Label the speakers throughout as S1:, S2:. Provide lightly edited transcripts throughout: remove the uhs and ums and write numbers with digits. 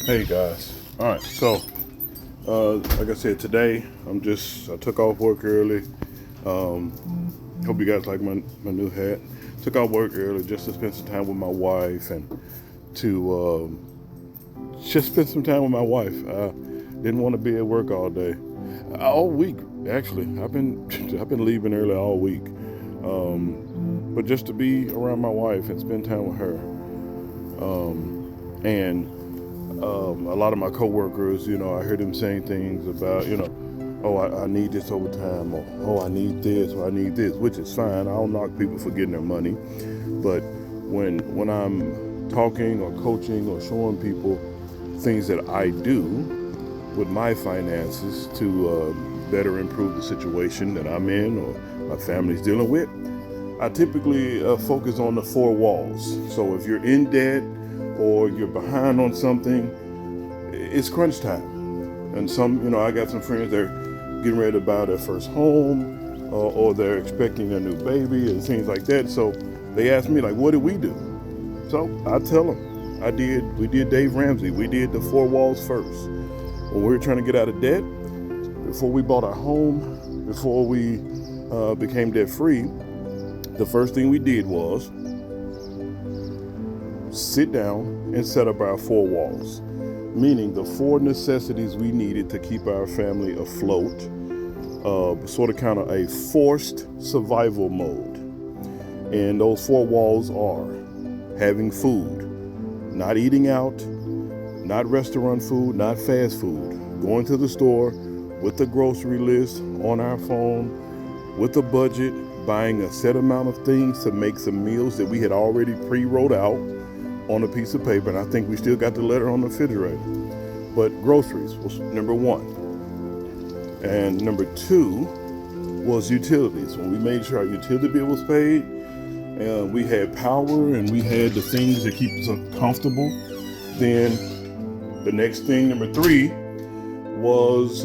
S1: Hey guys. All right. So, like I said, today I took off work early. Um, Hope you guys like my new hat. Took off work early just to spend some time with my wife and to just spend some time with my wife. I didn't want to be at work all day, all week. Actually, I've been leaving early all week, but just to be around my wife and spend time with her. And a lot of my coworkers, I heard them saying things about, oh, I need this overtime, or oh, I need this, or I need this, which is fine. I don't knock people for getting their money, but when I'm talking or coaching or showing people things that I do with my finances to better improve the situation that I'm in or my family's dealing with, I typically focus on the four walls. So if you're in debt or you're behind on something, it's crunch time. And I got some friends that are getting ready to buy their first home, or they're expecting a new baby and things like that. So they ask me, like, what did we do? So I tell them, we did Dave Ramsey. We did the four walls first. When we were trying to get out of debt, before we bought our home, before we became debt free, the first thing we did was sit down and set up our four walls, meaning the four necessities we needed to keep our family afloat, sort of kind of a forced survival mode. And those four walls are having food, not eating out, not restaurant food, not fast food, going to the store with the grocery list on our phone, with a budget, buying a set amount of things to make some meals that we had already pre-wrote out on a piece of paper, and I think we still got the letter on the refrigerator. But groceries was number one. And number two was utilities. When we made sure our utility bill was paid, and we had power and we had the things that keep us comfortable, then the next thing, number three, was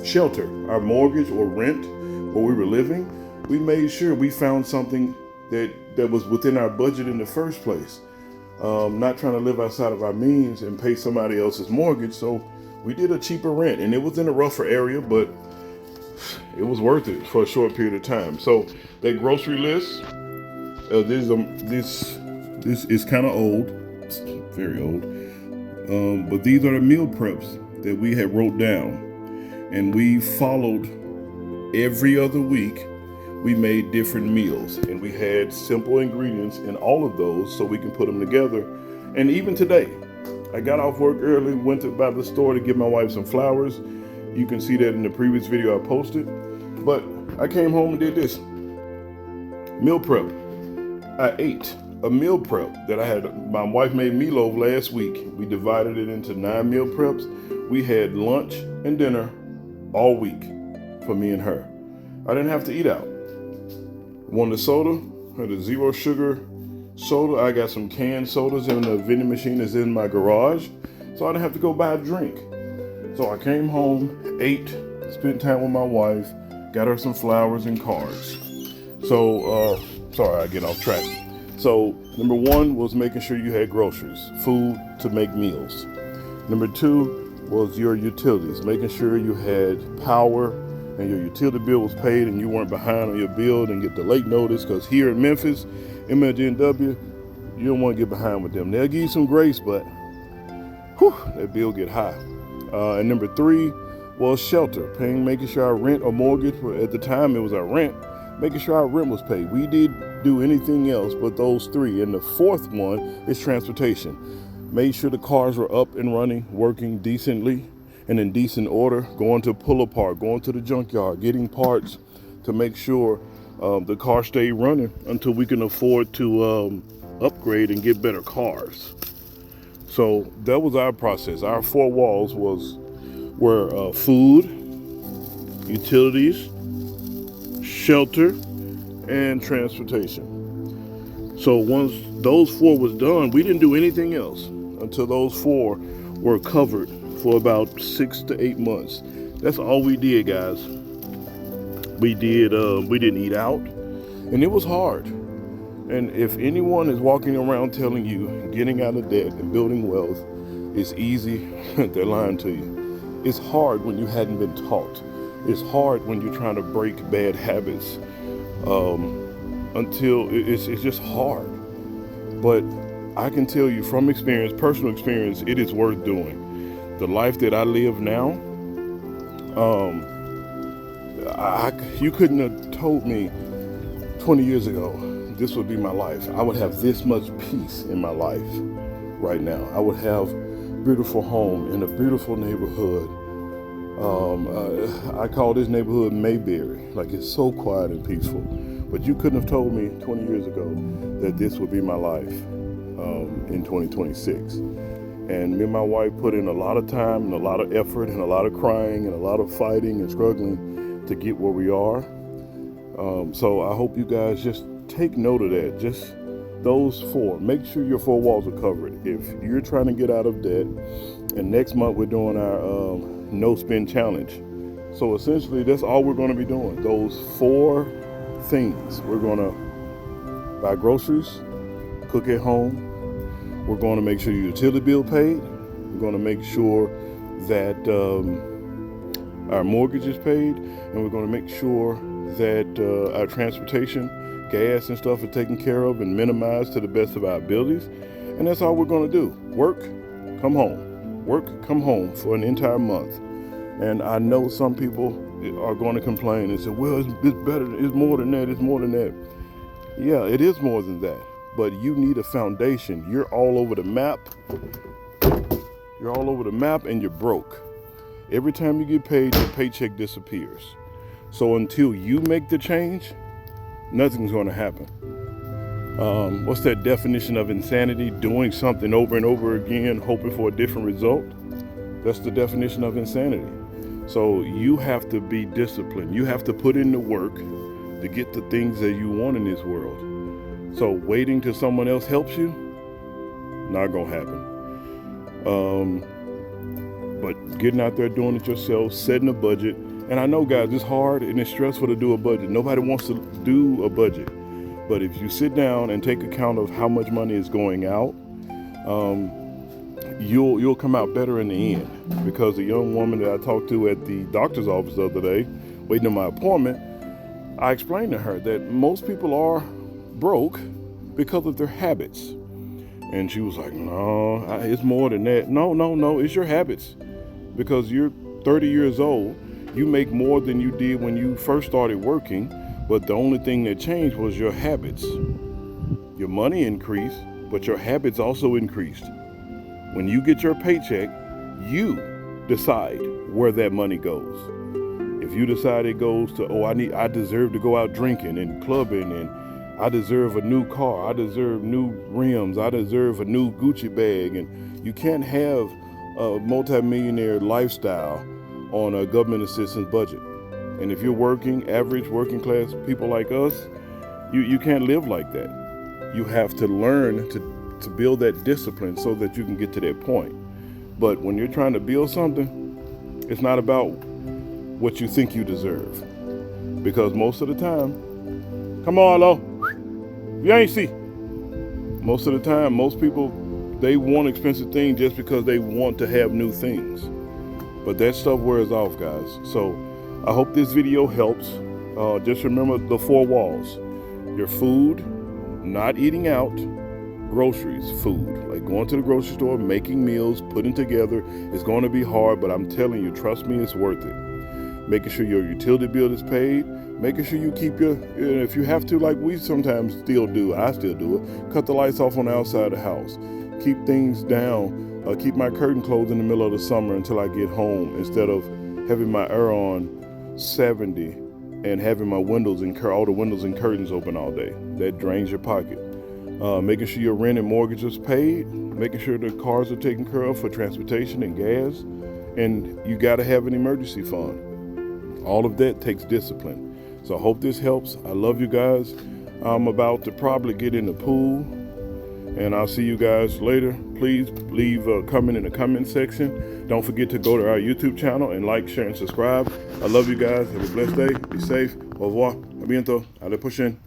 S1: shelter. Our mortgage or rent where we were living, we made sure we found something that was within our budget in the first place. Not trying to live outside of our means and pay somebody else's mortgage. So we did a cheaper rent, and it was in a rougher area, but it was worth it for a short period of time. So that grocery list, this is kind of old, it's very old. But these are the meal preps that we had wrote down, and we followed every other week. We made different meals, and we had simple ingredients in all of those so we can put them together. And even today, I got off work early, went by the store to give my wife some flowers. You can see that in the previous video I posted. But I came home and did this meal prep. I ate a meal prep that I had. My wife made meatloaf last week. We divided it into 9 meal preps. We had lunch and dinner all week for me and her. I didn't have to eat out. Wanted a soda, had a zero sugar soda. I got some canned sodas in the vending machine that's in my garage, so I didn't have to go buy a drink. So I came home, ate, spent time with my wife, got her some flowers and cards. So, sorry, I get off track. So, number one was making sure you had groceries, food to make meals. Number two was your utilities, making sure you had power and your utility bill was paid and you weren't behind on your bill and get the late notice, because here in Memphis, MLGNW, you don't want to get behind with them. They'll give you some grace, but that bill get high. And number three was shelter, making sure our rent or mortgage, at the time it was our rent, making sure our rent was paid. We did do anything else but those three. And the fourth one is transportation. Made sure the cars were up and running, working decently and in decent order, going to pull apart, going to the junkyard, getting parts to make sure the car stayed running until we can afford to upgrade and get better cars. So that was our process. Our four walls were food, utilities, shelter, and transportation. So once those four was done, we didn't do anything else until those four were covered for about 6 to 8 months. That's all we did, guys. We didn't eat out, and it was hard. And if anyone is walking around telling you getting out of debt and building wealth is easy, they're lying to you. It's hard when you hadn't been taught. It's hard when you're trying to break bad habits. Until it's just hard. But I can tell you from experience, personal experience, it is worth doing. The life that I live now, you couldn't have told me 20 years ago this would be my life. I would have this much peace in my life right now. I would have a beautiful home in a beautiful neighborhood. I call this neighborhood Mayberry. Like, it's so quiet and peaceful. But you couldn't have told me 20 years ago that this would be my life in 2026. And me and my wife put in a lot of time and a lot of effort and a lot of crying and a lot of fighting and struggling to get where we are. So I hope you guys just take note of that. Just those four. Make sure your four walls are covered. If you're trying to get out of debt, and next month we're doing our no spend challenge. So essentially that's all we're going to be doing. Those four things. We're going to buy groceries, cook at home. We're going to make sure your utility bill paid. We're going to make sure that our mortgage is paid, and we're going to make sure that our transportation, gas and stuff are taken care of and minimized to the best of our abilities. And that's all we're going to do. Work, come home. Work, come home for an entire month. And I know some people are going to complain and say, well, it's better, it's more than that, it's more than that. Yeah, it is more than that. But you need a foundation. You're all over the map. You're all over the map and you're broke. Every time you get paid, your paycheck disappears. So until you make the change, nothing's going to happen. What's that definition of insanity? Doing something over and over again, hoping for a different result. That's the definition of insanity. So you have to be disciplined. You have to put in the work to get the things that you want in this world. So waiting till someone else helps you, not gonna happen. But getting out there, doing it yourself, setting a budget. And I know, guys, it's hard and it's stressful to do a budget. Nobody wants to do a budget. But if you sit down and take account of how much money is going out, you'll come out better in the end. Because the young woman that I talked to at the doctor's office the other day, waiting on my appointment, I explained to her that most people are broke because of their habits. And she was like, no, it's more than that. No, it's your habits. Because you're 30 years old, you make more than you did when you first started working, but the only thing that changed was your habits. Your money increased, but your habits also increased. When you get your paycheck, you decide where that money goes. If you decide it goes to, I deserve to go out drinking and clubbing, and I deserve a new car, I deserve new rims, I deserve a new Gucci bag, and you can't have a multi-millionaire lifestyle on a government assistance budget. And if you're working, average working class people like us, you can't live like that. You have to learn to build that discipline so that you can get to that point. But when you're trying to build something, it's not about what you think you deserve. Because most of the time, come on, Lo, you ain't see. Most of the time, most people, they want expensive things just because they want to have new things. But that stuff wears off, guys. So I hope this video helps. Just remember the four walls. Your food, not eating out, groceries, food. Like going to the grocery store, making meals, putting together. It's going to be hard, but I'm telling you, trust me, it's worth it. Making sure your utility bill is paid. Making sure you keep if you have to, like we sometimes still do, I still do it, cut the lights off on the outside of the house. Keep things down. Keep my curtain closed in the middle of the summer until I get home, instead of having my air on 70 and having my windows and all the windows and curtains open all day. That drains your pocket. Making sure your rent and mortgage is paid. Making sure the cars are taken care of for transportation and gas. And you got to have an emergency fund. All of that takes discipline. So I hope this helps. I love you guys. I'm about to probably get in the pool, and I'll see you guys later. Please leave a comment in the comment section. Don't forget to go to our YouTube channel and like, share, and subscribe. I love you guys. Have a blessed day. Be safe. Au revoir. A bientôt. Allez, prochaine.